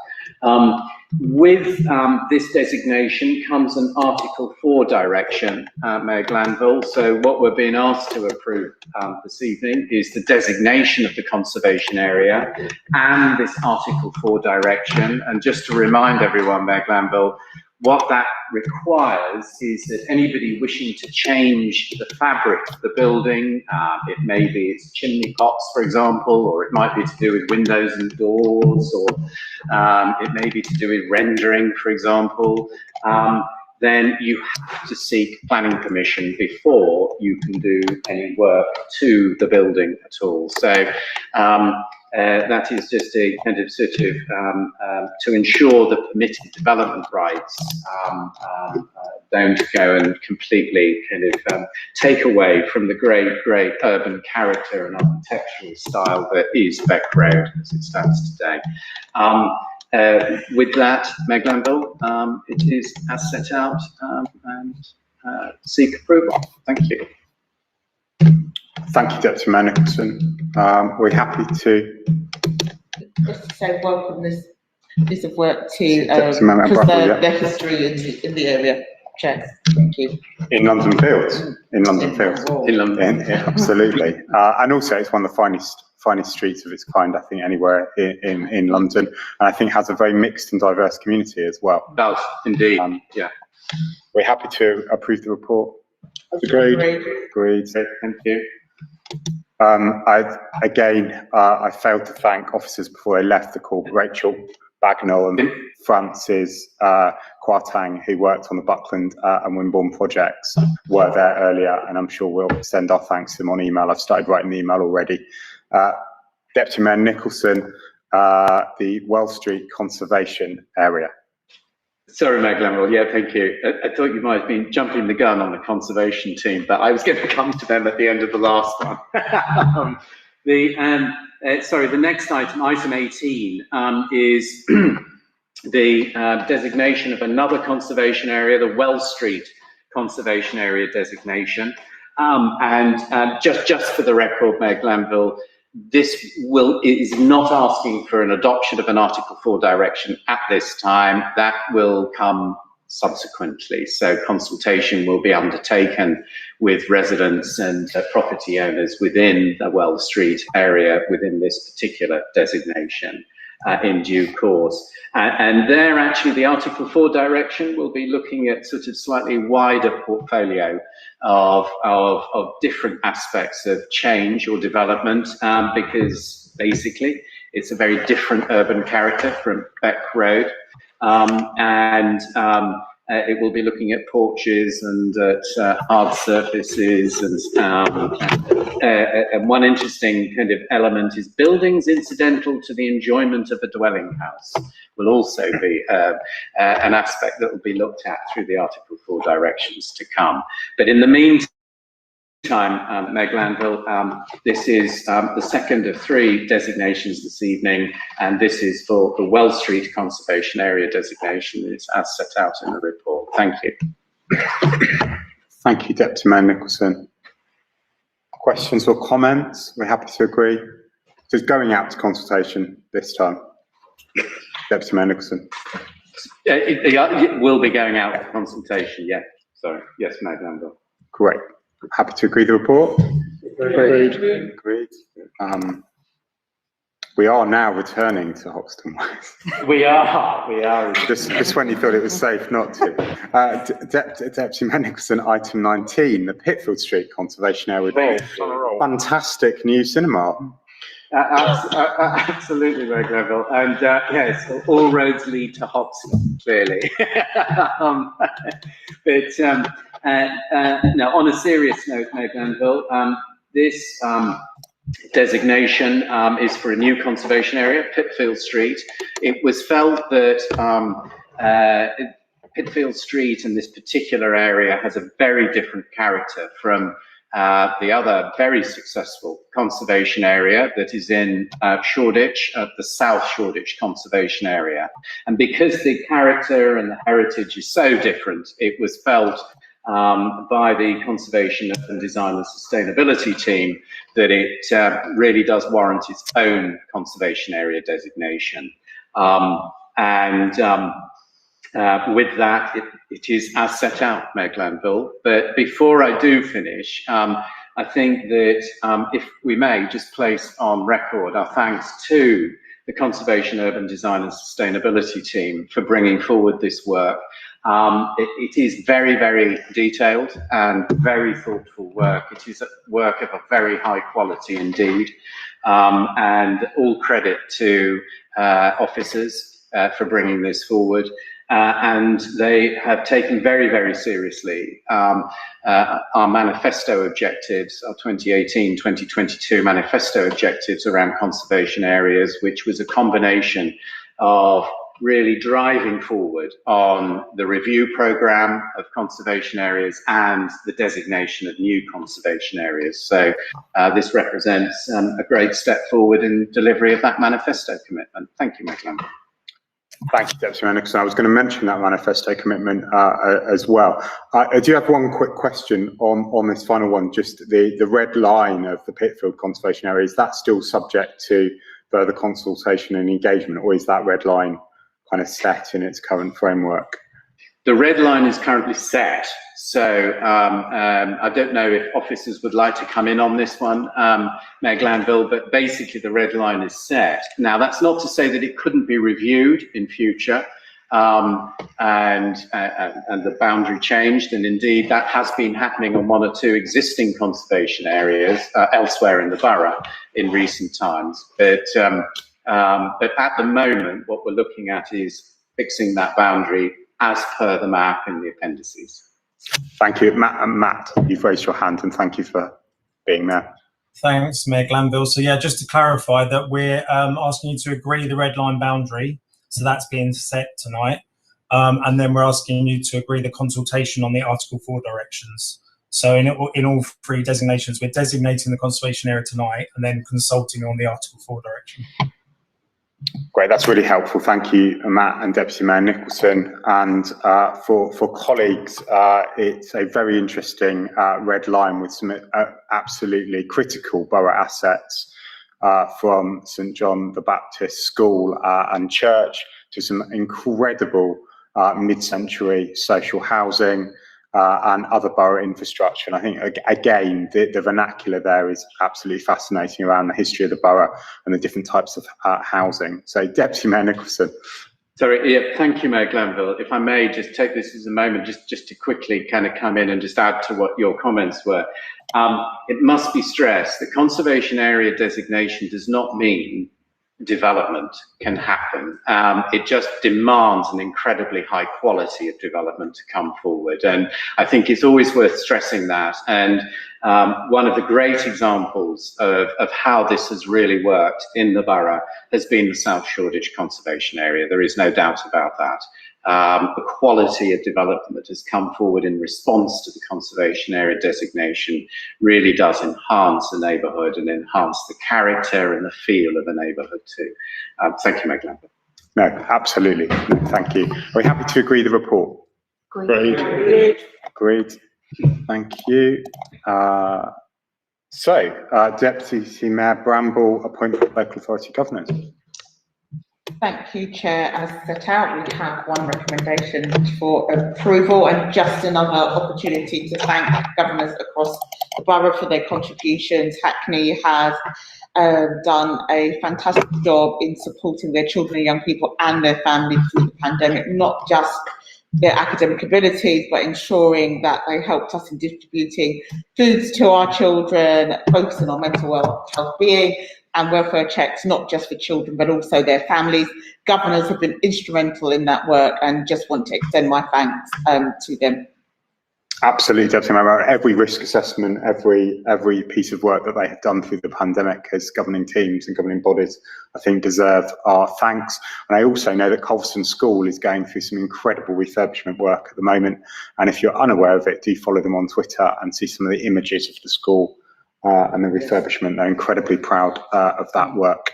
With this designation comes an Article 4 direction, Mayor Glanville. So what we're being asked to approve this evening is the designation of the conservation area and this Article 4 direction. And just to remind everyone, Mayor Glanville, what that requires is that anybody wishing to change the fabric of the building, it may be its chimney pots, for example, or it might be to do with windows and doors, or it may be to do with rendering, for example, then you have to seek planning permission before you can do any work to the building at all. So that is just a kind of sort of to ensure the permitted development rights don't go and completely kind of take away from the great urban character and architectural style that is Beck Road as it stands today. With that, Mayor Glanville, it is as set out, and seek approval. Thank you. Thank you, Deputy Mayor Nicholson. We're happy to... Just to say welcome this piece of work to preserve their history in the area. Chair, thank you. In London Fields. In London Fields. In London. Yeah, absolutely. And also it's one of the finest streets of its kind, I think, anywhere in London. And I think has a very mixed and diverse community as well. Does, indeed, yeah. We're happy to approve the report. Agreed. Agreed. Thank you. I failed to thank officers before they left the call, Rachel Bagnall and Francis Kwartang, who worked on the Buckland and Wimborne projects, were there earlier, and I'm sure we'll send our thanks to them on email. I've started writing the email already. Deputy Mayor Nicholson, the Wells Street Conservation Area. Sorry, Mayor Glanville. Yeah, thank you. I thought you might have been jumping the gun on the conservation team, but I was going to come to them at the end of the last one. The next item, item 18, is the designation of another conservation area, the Wells Street Conservation Area designation. Just for the record, Mayor Glanville, this is not asking for an adoption of an Article 4 direction at this time. That will come subsequently. So consultation will be undertaken with residents and property owners within the Wells Street area within this particular designation in due course. And there actually the Article 4 direction will be looking at sort of slightly wider portfolio of different aspects of change or development, because basically it's a very different urban character from Beck Road. It will be looking at porches and at hard surfaces, and one interesting kind of element is buildings incidental to the enjoyment of a dwelling house will also be an aspect that will be looked at through the Article 4 directions to come. But in the meantime, Meg Glanville, this is the second of 3 designations this evening, and this is for the Wells Street Conservation Area designation, as set out in the report. Thank you. Thank you, Deputy Mayor Nicholson. Questions or comments? We're happy to agree. Just going out to consultation this time. Deputy Mayor Nicholson. It will be going out for consultation, yeah. Sorry. Yes, Meg Glanville. Great. Happy to agree the report. Agreed. Agreed. We are now returning to Hoxton West. We are. Just when you thought it was safe not to. Deputy Mayor Nicholson, item 19, the Pitfield Street Conservation Area. Fantastic new cinema. Absolutely, Meg Glanville. And yes, all roads lead to Hoxton, clearly. No, on a serious note, Meg Glanville, this designation is for a new conservation area, Pitfield Street. It was felt that Pitfield Street in this particular area has a very different character from the other very successful conservation area that is in Shoreditch, the South Shoreditch Conservation Area. And because the character and the heritage is so different, it was felt by the Conservation and Design and Sustainability team that it really does warrant its own conservation area designation. With that, it is as set out, Meg Glanville. But before I do finish, I think that if we may just place on record our thanks to the Conservation, Urban Design and Sustainability team for bringing forward this work. It is very, very detailed and very thoughtful work. It is work of a very high quality indeed. And all credit to officers for bringing this forward. And they have taken very, very seriously our manifesto objectives, our 2018-2022 manifesto objectives around conservation areas, which was a combination of really driving forward on the review programme of conservation areas and the designation of new conservation areas. So this represents a great step forward in delivery of that manifesto commitment. Thank you, Meg Glanville. Thank you, Deputy Mayor Nicholson. I was going to mention that manifesto commitment as well. I do have one quick question on this final one, just the red line of the Pitfield Conservation Area. Is that still subject to further consultation and engagement, or is that red line kind of set in its current framework? The red line is currently set. So I don't know if officers would like to come in on this one, Mayor Glanville, but basically the red line is set. Now, that's not to say that it couldn't be reviewed in future and the boundary changed. And indeed, that has been happening on 1 or 2 existing conservation areas elsewhere in the borough in recent times. But at the moment, what we're looking at is fixing that boundary as per the map in the appendices. Thank you. Matt, you've raised your hand, and thank you for being there. Thanks, Mayor Glanville. So yeah, just to clarify that we're asking you to agree the red line boundary. So that's being set tonight. And then we're asking you to agree the consultation on the Article 4 directions. So in all 3 designations, we're designating the conservation area tonight and then consulting on the Article 4 direction. Great, that's really helpful. Thank you, Matt and Deputy Mayor Nicholson. And for colleagues, it's a very interesting red line with some absolutely critical borough assets from St John the Baptist School and Church to some incredible mid-century social housing and other borough infrastructure. And I think, again, the vernacular there is absolutely fascinating around the history of the borough and the different types of housing. So, Deputy Mayor Nicholson. Sorry, yeah, thank you, Mayor Glanville. If I may just take this as a moment just to quickly kind of come in and just add to what your comments were. It must be stressed that conservation area designation does not mean development can happen. It just demands an incredibly high quality of development to come forward. And I think it's always worth stressing that. And one of the great examples of how this has really worked in the borough has been the South Shoreditch Conservation Area. There is no doubt about that. The quality of development that has come forward in response to the conservation area designation really does enhance the neighbourhood and enhance the character and the feel of the neighbourhood too. Thank you, Mayor Glanville. No, absolutely. No, thank you. Are we happy to agree the report? Agreed. Agreed. Thank you. Deputy Mayor Bramble, appointment of local authority governors. Thank you, Chair. As set out, we have one recommendation for approval and just another opportunity to thank governors across the borough for their contributions. Hackney has done a fantastic job in supporting their children and young people and their families through the pandemic, not just their academic abilities, but ensuring that they helped us in distributing foods to our children, focusing on mental well-being and welfare checks, not just for children, but also their families. Governors have been instrumental in that work and just want to extend my thanks to them. Absolutely, Deputy Mayor. Every risk assessment, every piece of work that they have done through the pandemic as governing teams and governing bodies, I think deserve our thanks. And I also know that Colston School is going through some incredible refurbishment work at the moment. And if you're unaware of it, do follow them on Twitter and see some of the images of the school and the refurbishment. They're incredibly proud of that work.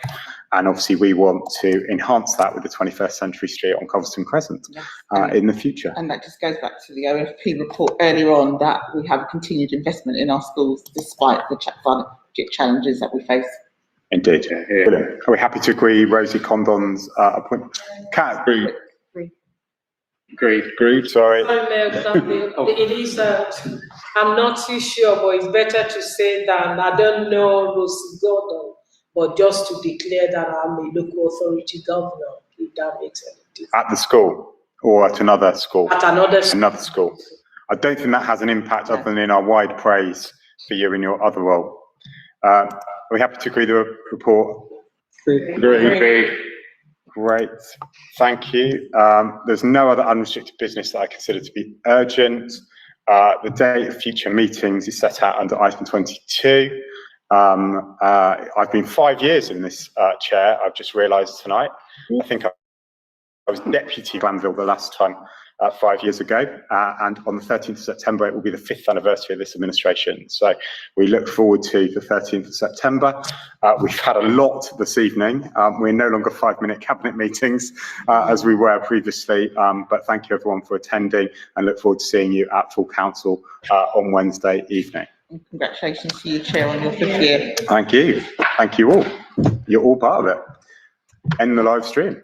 And obviously we want to enhance that with the 21st Century Street on Colston Crescent in the future. And that just goes back to the OFP report earlier on, that we have a continued investment in our schools despite the budget challenges that we face. Indeed. Brilliant. Are we happy to agree Rosie Condon's appointment? Agreed. Sorry. It is, I'm not too sure, but it's better to say that I don't know Rosie Gordon, but just to declare that I'm a local authority governor, if that makes any difference. At the school or at another school? At another school. Another school. I don't think that has an impact other than in our wide praise for you in your other role. Are we happy to agree the report? Agreed. Great, thank you. There's no other unrestricted business that I consider to be urgent. The date of future meetings is set out under item 22. I've been 5 years in this chair, I've just realised tonight. I think I was Deputy Glanville the last time 5 years ago, and on the 13th of September it will be the 5th anniversary of this administration. So we look forward to the 13th of September. We've had a lot this evening. We're no longer 5-minute cabinet meetings as we were previously, but thank you everyone for attending and look forward to seeing you at full council on Wednesday evening. And congratulations to you, Chair, on your 5th year. Thank you. Thank you all. You're all part of it. End the live stream.